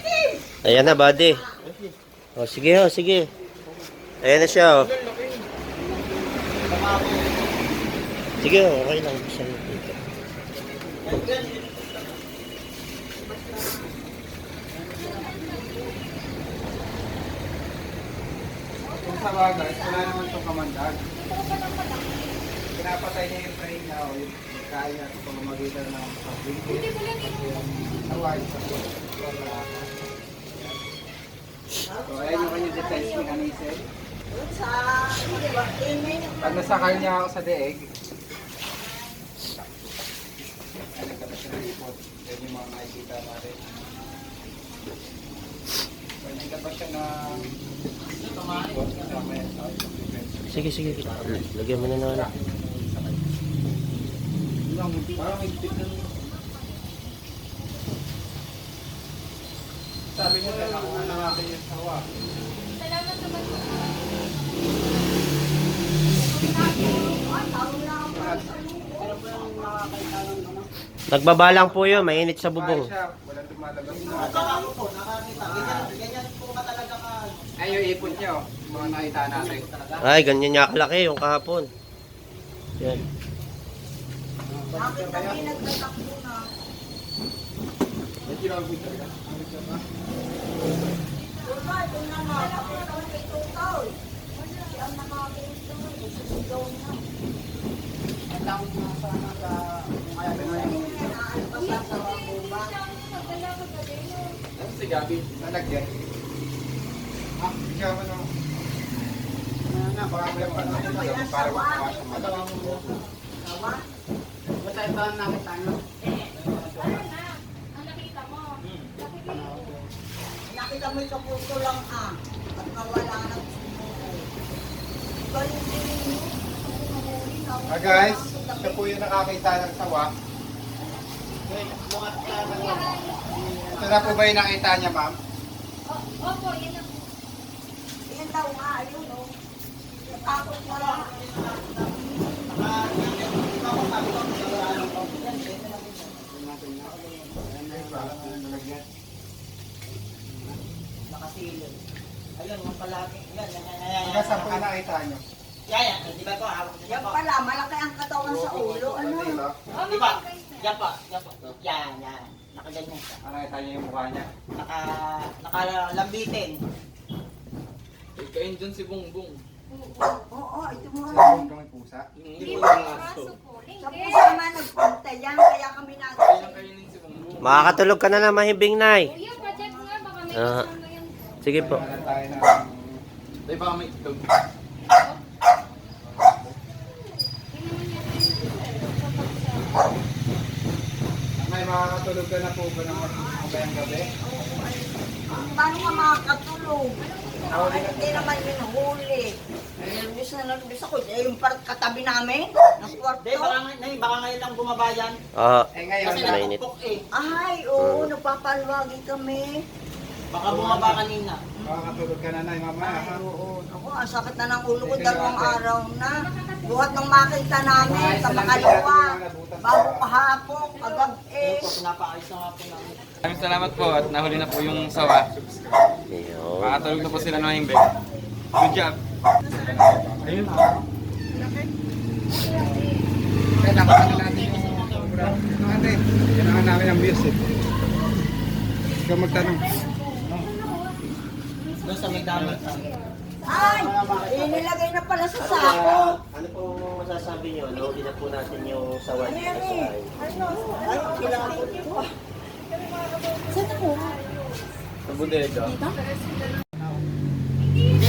Tim! Ayan na, buddy. O, sige ho, sige. Ayan na siya, oh. Sige, okay lang. Buksan mo dito. Kung sa bagay, wala naman itong kamandag. Pinapatay niya yung frame niya o yung kaya niya sa pamamagitan ng pagbingkit. Away sa so, ayan yung kanyang defense mechanism. Sa, di ba, Pag nasakal niya ako sa deeg, yan yung mga nakikita natin. Pag nagkapa siya na ikot, kasama yan sa defense. Sige, sige. Lagyan mo na naman. Parang higpit na. Sabi niya na nakuha ng akin yung sawa. Salamat naman po. Nagbabalang po yun. Mainit sa bubong. Siya, walang lumalabas na. Ako po, nakakita. Ganyan po ka talaga ka. Ay, yung ipon niya, oh. Yung mga nakita natin. Ay, ganyan niya kalaki yung kahapon. Yan. bakit kami nagtatakbo na? May ginagawa talaga. Diba, ito na nga, pakita ko kay Tukaw. Kasi ang nakakita mo, susigaw na. Ang tawag na sana sa... Kung kaya naman yung... Naalpasan sa mga buba. Ano si Gabi? Nalagyan. Ah, ikaw ano? Baka wala pa natin alam para makawa sa mga. Sawa? Basta ito ang nakita nyo. Ano na? Ang nakita mo? Nakita mo sa puso lang ah. At nawala ng sumuko. Ikaw yung tingin mo. Ah guys, ito po yung nakakita ng sawa. Ito na po ba yung nakita niya, ma'am? Opo, yan ang Yan daw nga, ayun o. Natakot na lang. Nakasilid. Ayun, yung palagi. Yan, Hanggang saan po yung nakita niyo? Yan, di ba ito? Hawak niya Yan po. pala, malaki ang katawan sa ulo. Ano? Di ba? Yan po, yan po. Yan, yan. Nakaganyan siya. Ah, nakita niyo yung mukha niya? Nakalambitin. Kain dyan si Bongbong. Oo, ito mo. Sa buong kami pusa. hindi mo ang aso po. Sa Hindi. puso naman nagpunta yan, kaya kami natin. Kainin si Bongbong. Makakatulog ka na lang mahibing, Nay. Kuya, project nga, baka may Ah. kasama yan. Sige po. Wala tayo na. Dahil baka may itlog. May makakatulog ka na po ba ng mabayang gabi? Paano ka makakatulog? Ay, hindi naman yun huli. Nervous na nervous ako. Eh, yung katabi namin, ng kwarto. Di, baka ngayon lang bumabayan. Ah, Eh ngayon, Kasi Mainit. nakapukpok eh. Ay, oo, nagpapalwagi kami. Baka bumaba kanina. makakatulog ka na na, mama. Ay, oo. Ako, ang sakit na ng ulo ko, 2 araw na. Buhat ng makita namin, sa makalawa. Bago kahapon, kagabi. Pinapaayos na nga po namin. Maraming salamat po at nahuli na po yung sawa. Ayun. Makatulog na po sila ng himbing. Good job. Ayun. Kaya nakakita natin yung sobra. Ate, kailangan namin ang music. Ikaw magtanong. Doon sa may damit. Ay, inilagay na pala sa sako. Ano po masasabi niyo? Nahuli na po natin yung sawan dito sa bahay. Ay, kailangan ko ito. Saan ako? Sa bodega. Hindi,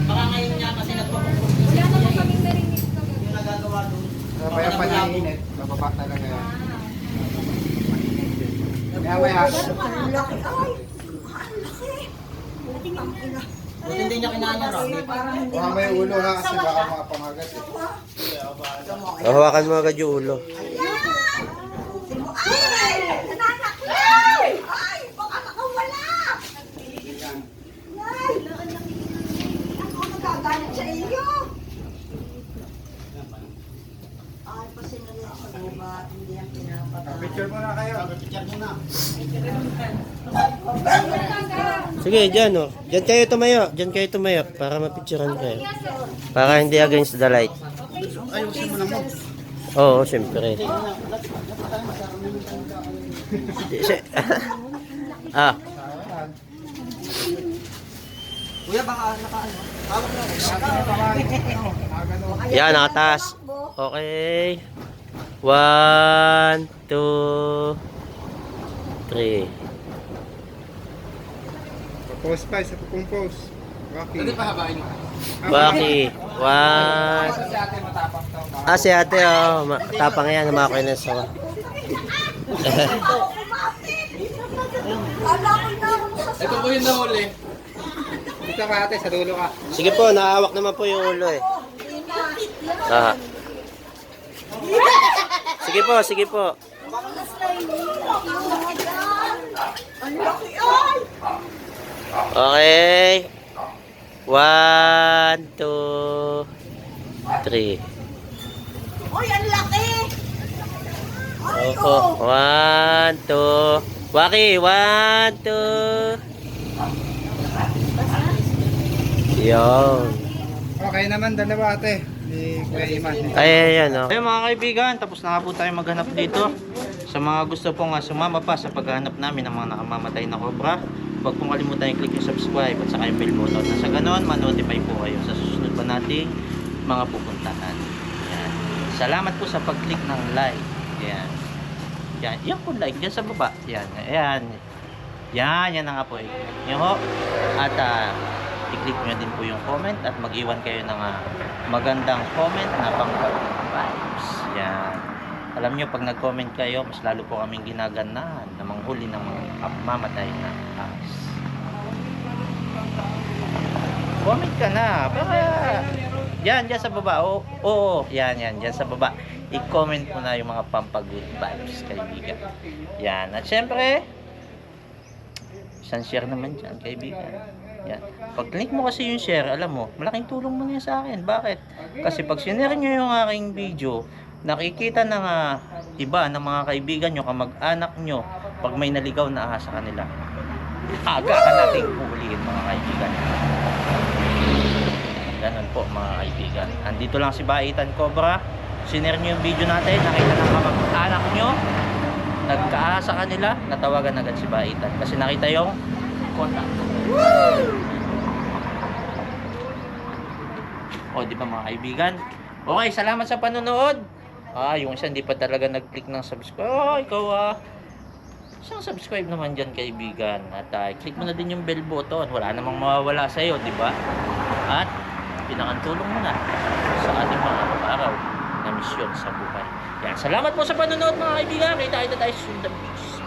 baka ngayon niya kasi nagpapukpok. Wala naman kaming narinig kagabi. Yung nagagawa doon. Kaya pa niya init, bababa talaga yan. Mamaya. Ang laki. Ay, ang laki. Buti hindi niya kinaya, Rocky. Baka may ulo ha kasi baka mga pangagat eh. Hawakan mo agad yung ulo. Ay! Nananakay! Ay! Baka nakawala! Ay! Ako nagagalit sa iyo! Ay, pasinali ako ba? Hindi ang pinapatay. Picture muna kayo. Picture muna. Sige, dyan oh. Dyan kayo tumayo. Dyan kayo tumayo. Para mapicturean kayo. Para hindi against the light. Ayusin mo naman. Oo, siyempre. Ah, Kuya, baka nakaano. Tawag na. yan, nakataas. Okay. 1, 2, 3. Pause pa, isa pa pong pause. Rocky. Pwede pa habain mo. Baki. 1. Si ate matapang to. Ah, si ate, oh. Tapang yan. Namakoy na sa... Ito po yung nahuli. Dito ka ate, sa dulo ka. Sige po, nahawak naman po yung ulo eh. Ah. Sige po, sige po. Ang laki ay! Okay. 1, 2, 3. Uy, ang laki! Ay, Opo. 1, 2. Waki, 1, 2. Yun. Okay naman, dalawa ate. Ni Kuya Iman. Ayan, oh. Ayun mga kaibigan, tapos na nga po tayo maghanap dito. Sa mga gusto pong sumama pa sa paghahanap namin ng mga nakamamatay na cobra, huwag pong kalimutan i-click yung subscribe at saka yung bell button. Na sa ganon, ma-notify po kayo sa susunod pa nating mga pupuntahan. Ayan. Salamat po sa pag-click ng like. Ayan. Yan, yan po like dyan sa baba. Yan, ayan. Yan na nga po. Yan ho. At i-click nyo din po yung comment at mag-iwan kayo ng magandang comment na pang vibes. Yan. Alam nyo, pag nag-comment kayo, mas lalo po kaming ginaganahan na manghuli ng mga mamatay na ahas. Comment ka na. Para yan sa baba. Oo, yan, dyan sa baba. I-comment mo na yung mga pampag-good vibes, kaibigan. Yan. At syempre, isang share naman dyan, kaibigan. Yan. Pag click mo kasi yung share, alam mo, malaking tulong mo niya sa akin. Bakit? Kasi pag sinare nyo yung aking video, nakikita ng iba ng mga kaibigan nyo, kamag-anak nyo, pag may naligaw na ahas sa kanila, aga ka nating puhulihin mga kaibigan. Ganun po mga kaibigan. Andito lang si Baitan Cobra. Sinare nyo yung video natin, nakita ng kamag-anak nyo, nagkaahas sa kanila, natawagan agad si Baitan. Kasi nakita yung contact. O, di ba mga kaibigan? Okay, salamat sa panonood. Yung isa hindi pa talaga nag-click ng subscribe. Ikaw isang subscribe naman dyan kaibigan. At click mo na din yung bell button. Wala namang mawawala sa iyo, di ba? At pinakantulong mo na sa ating mga araw na misyon sa buhay. Yan, salamat po sa panonood mga kaibigan. Kita tayo sa susunod na video.